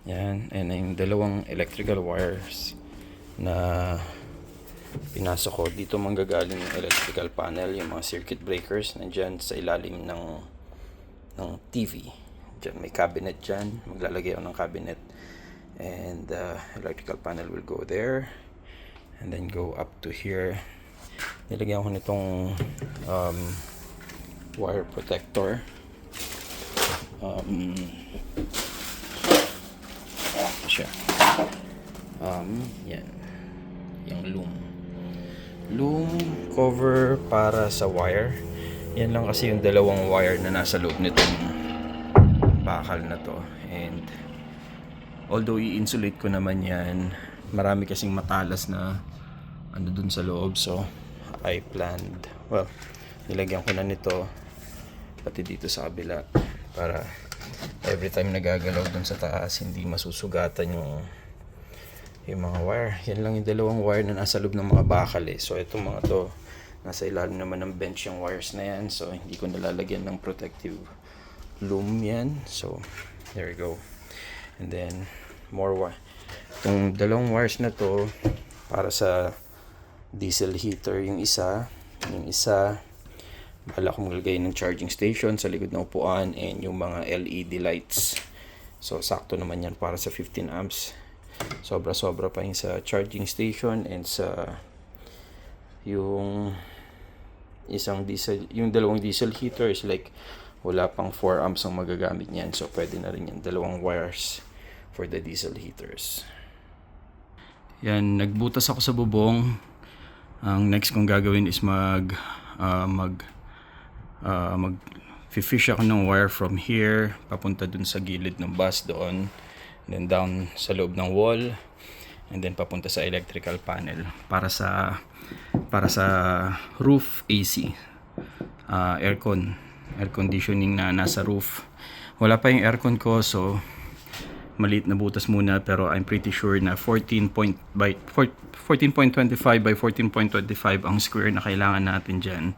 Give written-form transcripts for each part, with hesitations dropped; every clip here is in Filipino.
Yan, and yung dalawang electrical wires na pinasok ko. Dito manggagaling yung electrical panel, yung mga circuit breakers nandyan sa ilalim ng TV. Diyan may cabinet dyan. Maglalagay ako ng cabinet. And electrical panel will go there. And then go up to here. Nilagyan ko nitong wire protector. Siya. Yan. Yung loom cover para sa wire. Yan lang kasi yung dalawang wire na nasa loob nitong bakal na to. And although i-insulate ko naman yan, marami kasing matalas na ano dun sa loob. So I planned, well, nilagyan ko na nito pati dito sa kabila para every time nagagalaw dun sa taas hindi masusugatan yung mga wire. Yan lang yung dalawang wire na nasa loob ng mga bakal eh. So itong mga to nasa ilalim naman ng bench yung wires na yan. So hindi ko nalalagyan ng protective loom yan. So there we go. And then more wire. Itong dalawang wires na to para sa diesel heater yung isa. Bala kong maglagay ng charging station sa likod ng upuan and yung mga LED lights. So sakto naman yan para sa 15 amps. Sobra pa yung sa charging station and sa yung isang diesel, yung dalawang diesel heater is like wala pang 4 amps ang magagamit niyan. So pwede na rin yung dalawang wires for the diesel heaters. Yan, nagbutas ako sa bubong. Ang next kong gagawin is fish ako ng wire from here papunta dun sa gilid ng bus doon, and then down sa loob ng wall, and then papunta sa electrical panel para sa roof AC, air conditioning na nasa roof. Wala pa yung aircon ko, so maliit na butas muna, pero I'm pretty sure na 14.25 by 14.25 ang square na kailangan natin dyan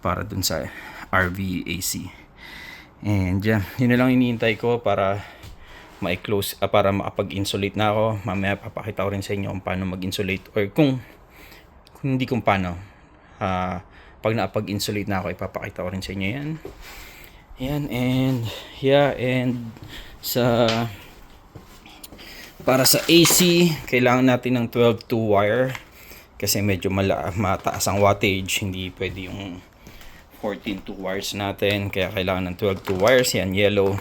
para dun sa RV AC. And yeah, yun na lang iniintay ko para ma-close, para makapag-insulate na ako. Mamaya papakita ko rin sa inyo kung paano mag-insulate, or kung hindi kung paano. Pag nakapag-insulate na ako, ipapakita ko rin sa inyo yan. And yeah, and para sa AC, kailangan natin ng 12-2 wire kasi medyo mataas ang wattage. Hindi pwede yung 14-2 wires natin, kaya kailangan ng 12-2 wires. Yan, yellow.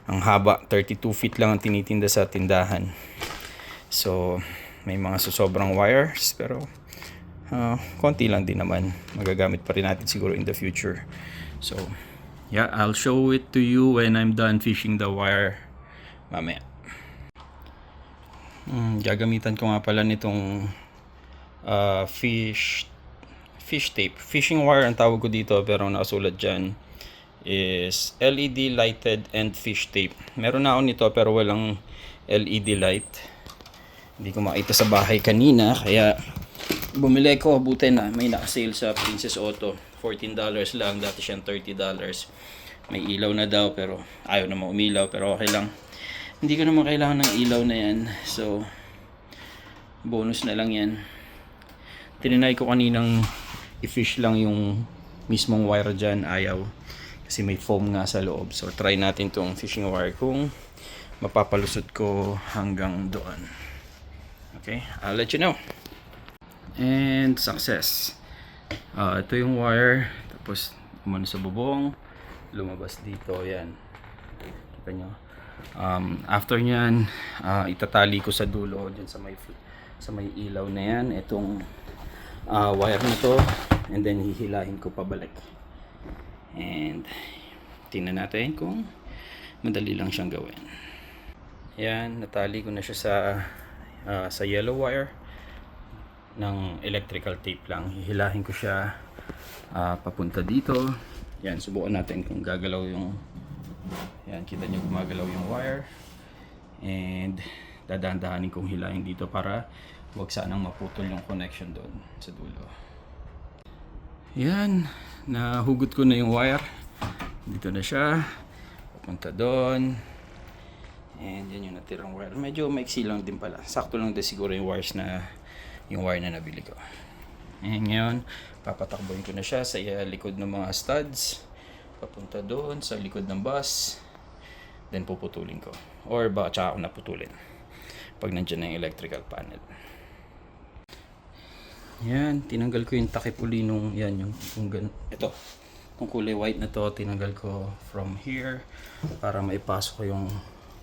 Ang haba, 32 feet lang ang tinitinda sa tindahan. So may mga sobrang wires, pero konti lang din naman. Magagamit pa rin natin siguro in the future. So yeah, I'll show it to you when I'm done fishing the wire mamaya. Gagamitan ko nga pala nitong fish tape. Fishing wire ang tawag ko dito, pero nakasulat dyan is LED lighted and fish tape. Meron na ako nito pero walang LED light. Hindi ko makita sa bahay kanina, kaya bumili ko. Buti na may naka-sale sa Princess Auto. $14 lang, dati siyang $30. May ilaw na daw pero ayaw na umilaw, pero okay lang. Hindi ko naman kailangan ng ilaw na yan, so bonus na lang yan. Tinry ko kaninang i-fish lang yung mismong wire dyan, ayaw kasi may foam nga sa loob. So try natin tong fishing wire kung mapapalusot ko hanggang doon. Okay, I'll let you know. And success. Ito yung wire, tapos umano sa bubong, lumabas dito, yan. Kita nyo. After nyan, itatali ko sa dulo dyan sa may ilaw na yan itong wire nito, and then hihilahin ko pabalik. And tingnan natin kung madali lang siyang gawin. Yan, natali ko na siya sa yellow wire ng electrical tape lang. Hihilahin ko siya papunta dito. Yan, subukan natin kung gagalaw yung, yan, kita nyo gumagalaw yung wire. And dahan-dahanin kong hilahin dito para wag sanang maputol yung connection doon sa dulo. Yan, nahugot ko na yung wire. Dito na siya, papunta doon. And yan yung natirang wire. Medyo maiksi lang din pala. Sakto lang din siguro yung wire na nabili ko. And ngayon, papatakbuhin ko na siya sa likod ng mga studs. Papunta doon sa likod ng bus. Then puputulin ko. Or baka tsaka ako naputulin. Pag nandiyan na yung electrical panel. Yan, tinanggal ko yung takip uli nung, yan, ito. Yung kulay white na to, tinanggal ko from here para maipasok ko yung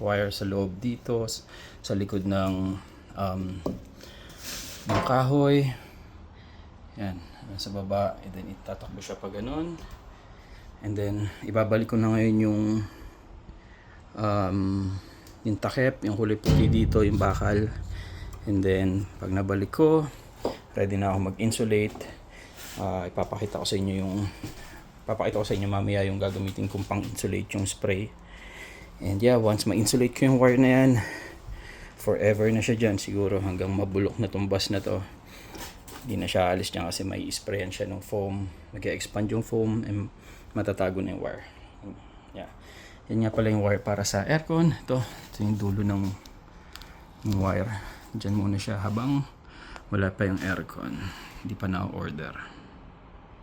wire sa loob dito sa likod ng kahoy. Yan, sa baba, and then itatakbo siya pa ganun. And then ibabalik ko na ngayon yung takip, yung kulay puti dito, yung bakal. And then pag nabalik ko, ready na ako mag-insulate. Ipapakita ko sa inyo mamaya yung gagamitin kong pang-insulate yung spray. And yeah, once ma-insulate ko yung wire na yan, forever na siya dyan. Siguro hanggang mabulok na tong bus na to. Hindi na siya alis dyan kasi may sprayan siya ng foam. Mag-expand yung foam and matatago na yung wire. Yeah. Yan nga pala yung wire para sa aircon. Ito yung dulo ng wire. Dyan muna siya habang wala pa yung aircon. Hindi pa na-order.